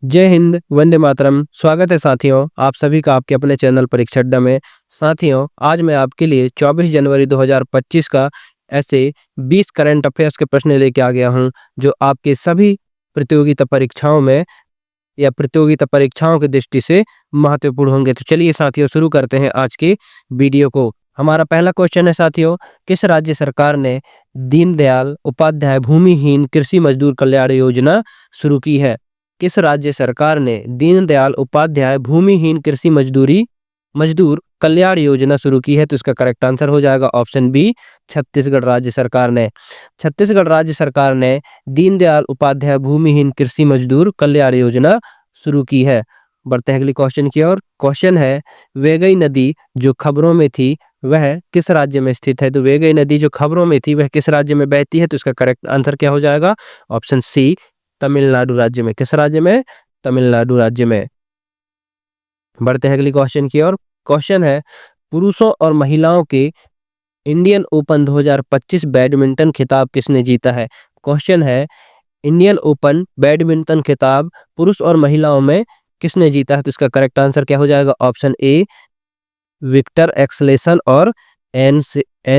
जय हिंद, वंदे मातरम। स्वागत है साथियों, आप सभी का आपके अपने चैनल परीक्षा अड्डा में। साथियों, आज मैं आपके लिए 24 जनवरी 2025 का ऐसे 20 करंट अफेयर्स के प्रश्न लेके आ गया हूं, जो आपके सभी प्रतियोगिता परीक्षाओं में या प्रतियोगिता परीक्षाओं की दृष्टि से महत्वपूर्ण होंगे। तो चलिए साथियों, शुरू करते हैं आज के वीडियो को। हमारा पहला क्वेश्चन है साथियों, किस राज्य सरकार ने दीनदयाल उपाध्याय भूमिहीन कृषि मजदूर कल्याण योजना शुरू की है? किस राज्य सरकार ने दीनदयाल उपाध्याय भूमिहीन कृषि मजदूर कल्याण योजना शुरू की है? तो इसका करेक्ट आंसर हो जाएगा ऑप्शन बी, छत्तीसगढ़ राज्य सरकार ने। छत्तीसगढ़ राज्य सरकार ने दीनदयाल उपाध्याय भूमिहीन कृषि मजदूर कल्याण योजना शुरू की है। बढ़ते हैं अगले क्वेश्चन की ओर। क्वेश्चन है, वेगई नदी जो खबरों में थी वह किस राज्य में स्थित है? तो वेगई नदी जो खबरों में थी वह किस राज्य में बहती है? तो इसका करेक्ट आंसर क्या हो जाएगा? ऑप्शन सी, तमिलनाडु राज्य में। किस राज्य में? तमिलनाडु राज्य में। बढ़ते हैं अगली क्वेश्चन की ओर। क्वेश्चन है, पुरुषों और महिलाओं के इंडियन ओपन 2025 बैडमिंटन खिताब किसने जीता है? क्वेश्चन है, इंडियन ओपन बैडमिंटन खिताब पुरुष और महिलाओं में किसने जीता है? तो इसका करेक्ट आंसर क्या हो जाएगा? ऑप्शन ए, विक्टर एक्सलेसन और एन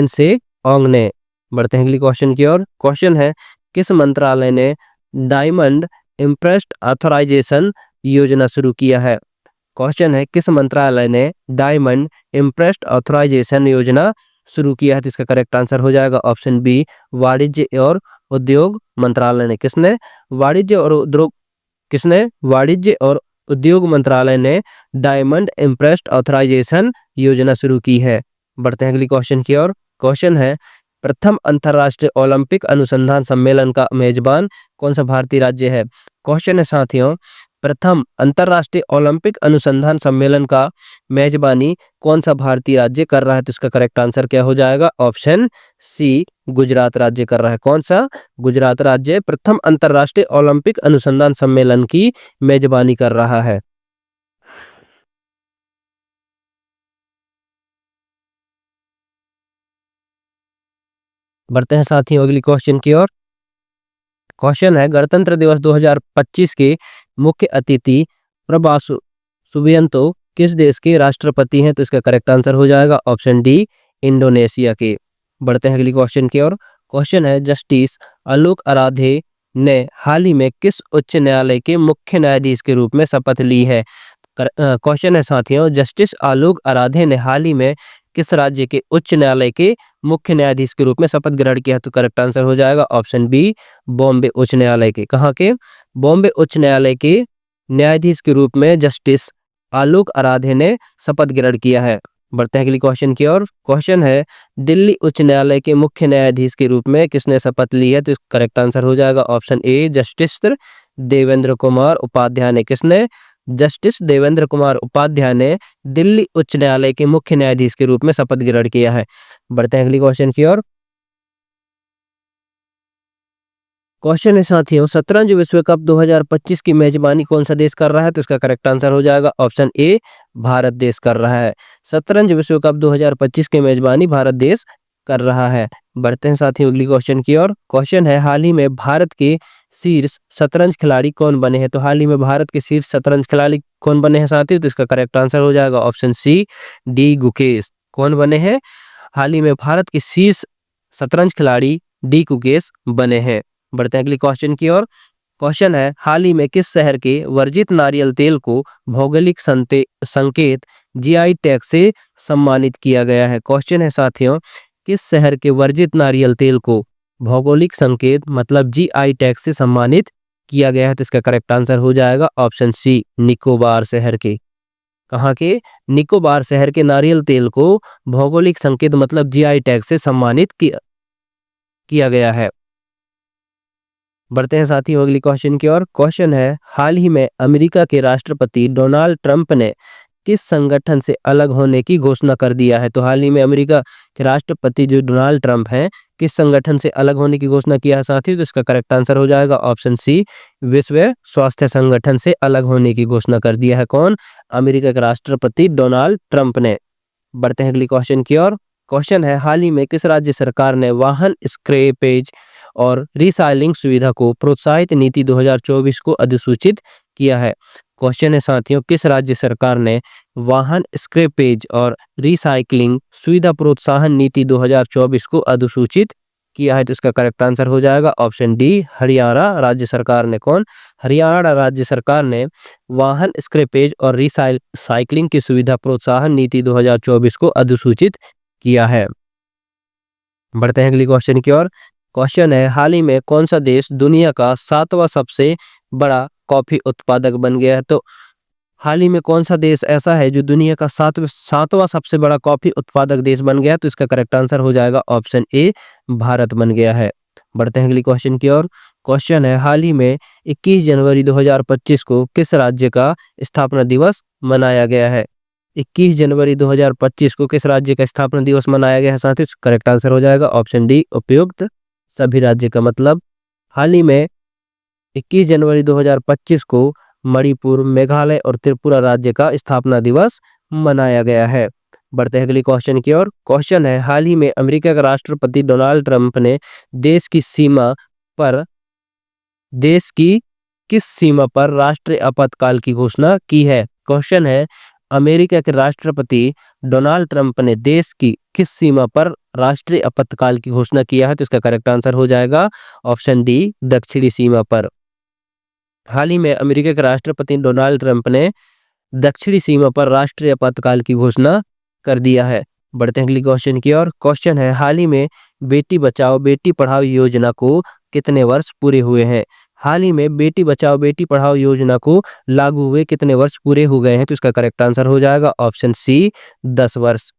से ओंग ने। बढ़ते हैं अगली क्वेश्चन की ओर। क्वेश्चन है, किस मंत्रालय ने डायमंड इम्प्रेस्ड ऑथराइजेशन योजना शुरू किया है? क्वेश्चन है, किस मंत्रालय ने डायमंड इम्प्रेस्ड ऑथराइजेशन योजना शुरू किया है? तो इसका करेक्ट आंसर हो जाएगा ऑप्शन बी, वाणिज्य और उद्योग मंत्रालय ने। वाणिज्य और उद्योग मंत्रालय ने डायमंड इम्प्रेस्ड ऑथराइजेशन योजना शुरू की है। बढ़ते हैं अगली क्वेश्चन की ओर। क्वेश्चन है, प्रथम अंतर्राष्ट्रीय ओलंपिक अनुसंधान सम्मेलन का मेजबान कौन सा भारतीय राज्य है? क्वेश्चन है साथियों, प्रथम अंतर्राष्ट्रीय ओलंपिक अनुसंधान सम्मेलन का मेजबानी कौन सा भारतीय राज्य कर रहा है? तो इसका करेक्ट आंसर क्या हो जाएगा? ऑप्शन सी, गुजरात राज्य कर रहा है। कौन सा? गुजरात राज्य प्रथम अंतर्राष्ट्रीय ओलंपिक अनुसंधान सम्मेलन की मेजबानी कर रहा है। बढ़ते हैं साथियों अगली क्वेश्चन की ओर। क्वेश्चन है, गणतंत्र दिवस 2025 के मुख्य अतिथि प्रभासु सुबिंतो किस देश के राष्ट्रपति हैं? तो इसका करेक्ट आंसर हो जाएगा ऑप्शन डी, इंडोनेशिया के। बढ़ते हैं अगली क्वेश्चन की ओर। क्वेश्चन है, जस्टिस आलोक आराधे ने हाल ही में किस उच्च न्यायालय के मुख्य न्यायाधीश के रूप में शपथ ली है? क्वेश्चन है साथियों, जस्टिस आलोक आराधे ने हाल ही में किस राज्य के उच्च न्यायालय के मुख्य न्यायाधीश के रूप में शपथ ग्रहण किया? तो करेक्ट आंसर हो जाएगा ऑप्शन बी, बॉम्बे उच्च न्यायालय के। कहाँ के? बॉम्बे उच्च न्यायालय के न्यायाधीश के रूप में जस्टिस आलोक आराधे ने शपथ ग्रहण किया है। बढ़ते हैं अगली क्वेश्चन की ओर। क्वेश्चन है, दिल्ली उच्च न्यायालय के मुख्य न्यायाधीश के रूप में किसने शपथ ली है? तो करेक्ट आंसर हो जाएगा option A, justice Devendra Kumar Upadhyay ने। किसने? जस्टिस देवेंद्र कुमार उपाध्याय ने दिल्ली उच्च न्यायालय के मुख्य न्यायाधीश के रूप में शपथ ग्रहण किया है। बढ़ते हैं अगली क्वेश्चन की ओर। क्वेश्चन है साथियों, शतरंज विश्व कप 2025 की मेजबानी कौन सा देश कर रहा है? तो इसका करेक्ट आंसर हो जाएगा ऑप्शन ए, भारत देश कर रहा है। शतरंज विश्व कप 2025 की मेजबानी भारत देश कर रहा है। बढ़ते हैं साथियों अगली क्वेश्चन की ओर। क्वेश्चन है, हाल ही में भारत के शीर्ष शतरंज खिलाड़ी कौन बने हैं? तो हाल ही में भारत के शीर्ष शतरंज खिलाड़ी कौन बने हैं साथियों? तो इसका करेक्ट आंसर हो जाएगा ऑप्शन सी, डी गुकेश। कौन बने हैं? हाल ही में भारत के शीर्ष शतरंज खिलाड़ी डी गुकेश बने हैं। बढ़ते हैं अगली क्वेश्चन की ओर। क्वेश्चन है, हाल ही में किस शहर के वर्जित नारियल तेल को भौगोलिक संकेत जीआई टैग से सम्मानित किया गया है? क्वेश्चन है साथियों, किस शहर के वर्जित नारियल तेल को भौगोलिक संकेत मतलब जीआई टैग से सम्मानित किया गया है? तो इसका करेक्ट आंसर हो जाएगा ऑप्शन सी, निकोबार शहर के। कहाँ के? निकोबार शहर के नारियल तेल को भौगोलिक संकेत मतलब जीआई टैग से सम्मानित किया गया है। बढ़ते हैं साथियों अगली क्वेश्चन की ओर। क्वेश्चन है, हाल ही में अमेरिका के राष्ट्रपति डोनाल्ड ट्रंप ने किस संगठन से अलग होने की घोषणा कर दिया है? तो हाल ही में अमेरिका के राष्ट्रपति जो डोनाल्ड ट्रंप हैं, किस संगठन से अलग होने की घोषणा किया है साथियों? तो इसका करेक्ट आंसर हो जाएगा ऑप्शन सी, विश्व स्वास्थ्य संगठन से अलग होने की घोषणा कर दिया है। कौन? अमेरिका के राष्ट्रपति डोनाल्ड ट्रंप ने। बढ़ते हैं अगली क्वेश्चन की ओर। क्वेश्चन है, हाल ही में किस राज्य सरकार ने वाहन स्क्रैपेज और रिसाइक्लिंग सुविधा को प्रोत्साहित नीति 2024 को अधिसूचित किया है। क्वेश्चन है साथियों, किस राज्य सरकार ने वाहन स्क्रैपेज और रिसाइकलिंग सुविधा प्रोत्साहन नीति 2024 को अधिसूचित किया है? तो इसका करेक्ट आंसर हो जाएगा ऑप्शन डी, हरियाणा राज्य सरकार ने। कौन? हरियाणा राज्य सरकार ने वाहन स्क्रैपेज और रिसाइकलिंग की सुविधा प्रोत्साहन नीति 2024 को अधिसूचित किया है। बढ़ते हैं अगली क्वेश्चन की ओर। क्वेश्चन है, हाल ही में कौन सा देश दुनिया का 7वां सबसे बड़ा कॉफी उत्पादक बन गया है? तो हाल ही में कौन सा देश ऐसा है जो दुनिया का 7वां सबसे बड़ा कॉफी उत्पादक देश बन गया है? तो इसका करेक्ट आंसर हो जाएगा ऑप्शन ए, भारत बन गया है। बढ़ते हैं अगली क्वेश्चन की ओर। क्वेश्चन है, हाल ही में 21 जनवरी 2025 को किस राज्य का स्थापना दिवस मनाया गया है? 21 जनवरी 2025 को किस राज्य का स्थापना दिवस मनाया गया है साथियों? करेक्ट आंसर हो जाएगा ऑप्शन डी, उपयुक्त सभी राज्य का। मतलब हाल ही में 21 जनवरी 2025 को मणिपुर, मेघालय और त्रिपुरा राज्य का स्थापना दिवस मनाया गया है। बढ़ते हैं अगली क्वेश्चन की ओर। क्वेश्चन है, हाल ही में अमेरिका के राष्ट्रपति डोनाल्ड ट्रंप ने देश की किस सीमा पर राष्ट्रीय आपातकाल की घोषणा की है? क्वेश्चन है, अमेरिका के राष्ट्रपति डोनाल्ड ट्रंप ने देश की किस सीमा पर राष्ट्रीय आपातकाल की घोषणा किया है? तो इसका करेक्ट आंसर हो जाएगा ऑप्शन डी, दक्षिणी सीमा पर। हाल ही में अमेरिका के राष्ट्रपति डोनाल्ड ट्रंप ने दक्षिणी सीमा पर राष्ट्रीय आपातकाल की घोषणा कर दिया है। बढ़ते हैं अगली क्वेश्चन की ओर। क्वेश्चन है, हाल ही में बेटी बचाओ बेटी पढ़ाओ योजना को कितने वर्ष पूरे हुए हैं? हाल ही में बेटी बचाओ बेटी पढ़ाओ योजना को लागू हुए कितने वर्ष पूरे हो गए हैं? तो इसका करेक्ट आंसर हो जाएगा ऑप्शन सी, 10 वर्ष।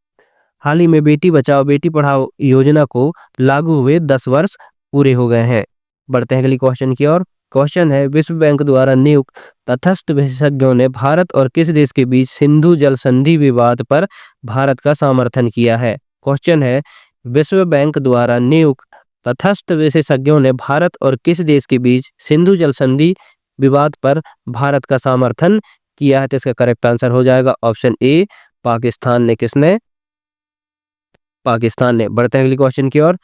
हाल ही में बेटी बचाओ बेटी पढ़ाओ योजना को लागू हुए 10 वर्ष पूरे हो गए हैं। बढ़ते हैं अगली क्वेश्चन की ओर। क्वेश्चन है, विश्व बैंक द्वारा नियुक्त तटस्थ विशेषज्ञों ने भारत और किस देश के बीच सिंधु जल संधि विवाद पर भारत का समर्थन किया है? क्वेश्चन है, विश्व बैंक द्वारा नियुक्त तटस्थ विशेषज्ञों ने भारत और किस देश के बीच सिंधु जल संधि विवाद पर भारत का समर्थन किया है? तो इसका करेक्ट आंसर हो जाएगा ऑप्शन ए, पाकिस्तान ने। किसने? पाकिस्तान ने। बढ़ते हैं अगली क्वेश्चन की ओर।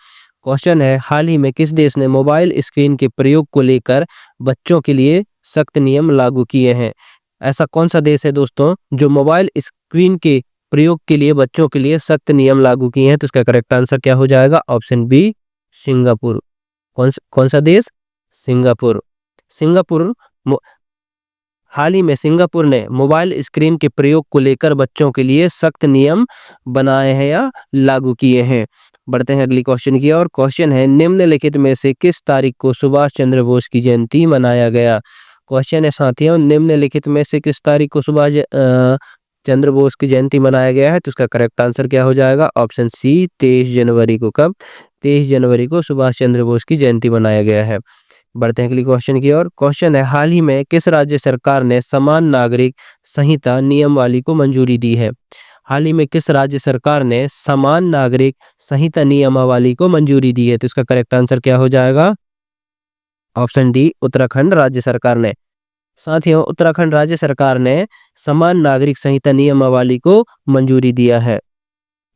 क्वेश्चन है, हाल ही में किस देश ने मोबाइल स्क्रीन के प्रयोग को लेकर बच्चों के लिए सख्त नियम लागू किए हैं? ऐसा कौन सा देश है दोस्तों जो मोबाइल स्क्रीन के प्रयोग के लिए बच्चों के लिए सख्त नियम लागू किए हैं? तो इसका करेक्ट आंसर क्या हो जाएगा? Option B, Singapore. कौन सा देश? सिंगापुर। सिंगापुर हाल ही में सिंगापुर ने मोबाइल स्क्रीन के प्रयोग को लेकर बच्चों के लिए सख्त नियम बनाए हैं या लागू किए हैं। बढ़ते हैं अगली क्वेश्चन की ओर। क्वेश्चन है, निम्नलिखित में से किस तारीख को सुभाष चंद्र बोस की जयंती मनाया गया? क्वेश्चन है साथियों, निम्नलिखित में से किस तारीख को सुभाष चंद्र बोस की जयंती मनाया गया है? तो उसका करेक्ट आंसर क्या हो जाएगा? ऑप्शन सी, 23 जनवरी को। कब? 23 जनवरी को सुभाष चंद्र बोस की जयंती मनाया गया है। बढ़ते हैं अगली क्वेश्चन की ओर। क्वेश्चन है, हाल ही में किस राज्य सरकार ने समान नागरिक संहिता नियमावली को मंजूरी दी है? हाल ही में किस राज्य सरकार ने समान नागरिक संहिता नियमावली को मंजूरी दी है? तो इसका करेक्ट आंसर क्या हो जाएगा? ऑप्शन डी, उत्तराखंड राज्य सरकार ने। साथियों, उत्तराखंड राज्य सरकार ने समान नागरिक संहिता नियमावली को मंजूरी दिया है।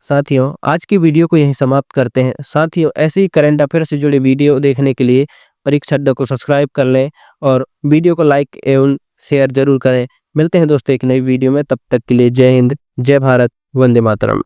साथियों, आज की वीडियो को यहीं समाप्त करते हैं। साथियों, ऐसे ही करंट अफेयर से जुड़े वीडियो देखने के लिए परीक्षा अड्डा को सब्सक्राइब कर लें और वीडियो को लाइक एवं शेयर जरूर करें। मिलते हैं दोस्तों एक नई वीडियो में, तब तक के लिए जय हिंद, जय भारत, वंदे मातरम।